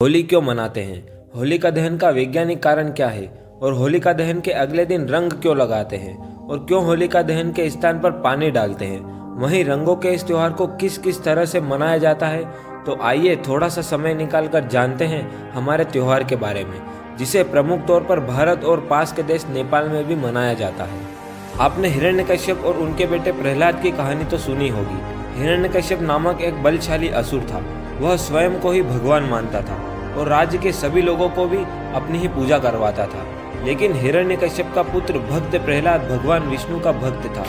होली क्यों मनाते हैं, होलिका दहन का वैज्ञानिक कारण क्या है और होलिका दहन के अगले दिन रंग क्यों लगाते हैं और क्यों होलिका दहन के स्थान पर पानी डालते हैं। वहीं रंगों के इस त्योहार को किस किस तरह से मनाया जाता है, तो आइए थोड़ा सा समय निकालकर जानते हैं हमारे त्योहार के बारे में, जिसे प्रमुख तौर पर भारत और पास के देश नेपाल में भी मनाया जाता है। आपने हिरण्यकश्यप और उनके बेटे प्रहलाद की कहानी तो सुनी होगी। हिरण्यकश्यप नामक एक बलशाली असुर था। वह स्वयं को ही भगवान मानता था और राज्य के सभी लोगों को भी अपनी ही पूजा करवाता था। लेकिन हिरण्यकश्यप का पुत्र भक्त प्रहलाद भगवान विष्णु का भक्त था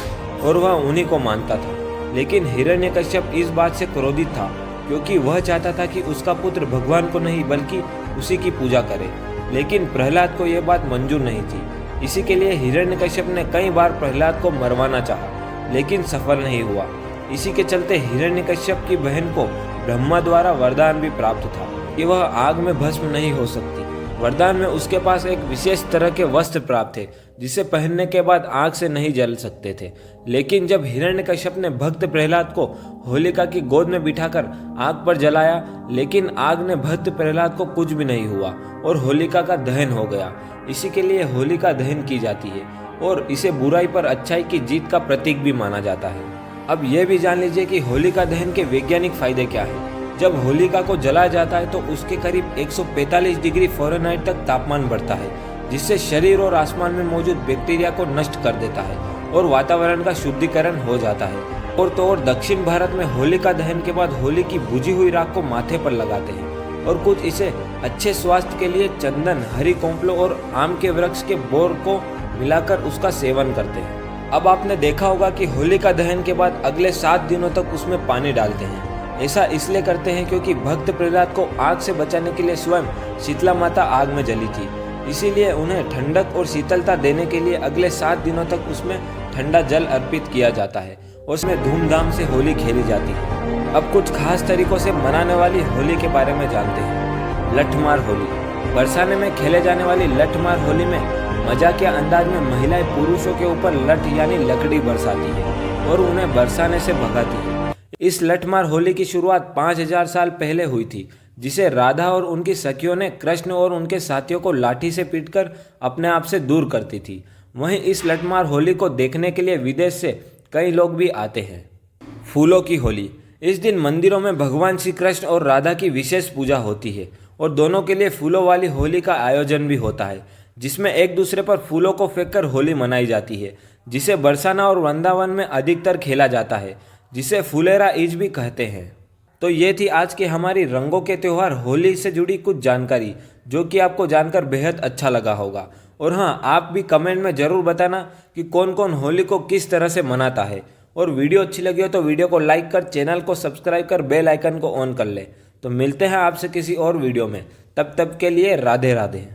और वह उन्हीं को मानता था। लेकिन हिरण्यकश्यप इस बात से क्रोधित था क्योंकि वह चाहता था कि उसका पुत्र भगवान को नहीं बल्कि उसी की पूजा करे। लेकिन प्रहलाद को यह बात मंजूर नहीं थी। इसी के लिए हिरण्यकश्यप ने कई बार प्रहलाद को मरवाना चाहा, लेकिन सफल नहीं हुआ। इसी के चलते हिरण्यकश्यप की बहन को ब्रह्मा द्वारा वरदान भी प्राप्त था कि वह आग में भस्म नहीं हो सकती। वरदान में उसके पास एक विशेष तरह के वस्त्र प्राप्त थे जिसे पहनने के बाद आग से नहीं जल सकते थे। लेकिन जब हिरण्यकश्यप ने भक्त प्रहलाद को होलिका की गोद में बिठाकर आग पर जलाया, लेकिन आग ने भक्त प्रहलाद को कुछ भी नहीं हुआ और होलिका का दहन हो गया। इसी के लिए होलिका दहन की जाती है और इसे बुराई पर अच्छाई की जीत का प्रतीक भी माना जाता है। अब यह भी जान लीजिए कि होलिका दहन के वैज्ञानिक फायदे क्या हैं। जब होलिका को जलाया जाता है तो उसके करीब 145 डिग्री फ़ारेनहाइट तक तापमान बढ़ता है, जिससे शरीर और आसमान में मौजूद बैक्टीरिया को नष्ट कर देता है और वातावरण का शुद्धिकरण हो जाता है। और दक्षिण भारत में होलिका दहन के बाद होली की बुझी हुई राख को माथे पर लगाते हैं और कुछ इसे अच्छे स्वास्थ्य के लिए चंदन, हरी कोंपलों और आम के वृक्ष के बोर को मिलाकर उसका सेवन करते हैं। अब आपने देखा होगा कि होलिका दहन के बाद अगले 7 दिनों तक उसमें पानी डालते हैं। ऐसा इसलिए करते हैं क्योंकि भक्त प्रहलाद को आग से बचाने के लिए स्वयं शीतला माता आग में जली थी। इसीलिए उन्हें ठंडक और शीतलता देने के लिए अगले 7 दिनों तक उसमें ठंडा जल अर्पित किया जाता है और उसमें धूमधाम से होली खेली जाती है। अब कुछ खास तरीकों से मनाने वाली होली के बारे में जानते हैं। लठमार होली। बरसाने में खेले जाने वाली लठमार होली में मजाकिया अंदाज में महिलाएं पुरुषों के ऊपर लठ यानी लकड़ी बरसाती है और उन्हें बरसाने से भगाती है। इस लठमार होली की शुरुआत 5000 साल पहले हुई थी, जिसे राधा और उनकी सखियों ने कृष्ण और उनके साथियों को लाठी से पीटकर अपने आप से दूर करती थी। वहीं इस लठमार होली को देखने के लिए विदेश से कई लोग भी आते हैं। फूलों की होली। इस दिन मंदिरों में भगवान श्री कृष्ण और राधा की विशेष पूजा होती है और दोनों के लिए फूलों वाली होली का आयोजन भी होता है, जिसमें एक दूसरे पर फूलों को फेंककर होली मनाई जाती है, जिसे बरसाना और वृंदावन में अधिकतर खेला जाता है, जिसे फुलेरा ईज भी कहते हैं। तो ये थी आज की हमारी रंगों के त्यौहार होली से जुड़ी कुछ जानकारी, जो कि आपको जानकर बेहद अच्छा लगा होगा। और हाँ, आप भी कमेंट में ज़रूर बताना कि कौन कौन होली को किस तरह से मनाता है। और वीडियो अच्छी लगी हो तो वीडियो को लाइक कर, चैनल को सब्सक्राइब कर, बेल आइकन को ऑन कर ले। तो मिलते हैं आपसे किसी और वीडियो में, तब तक के लिए राधे राधे।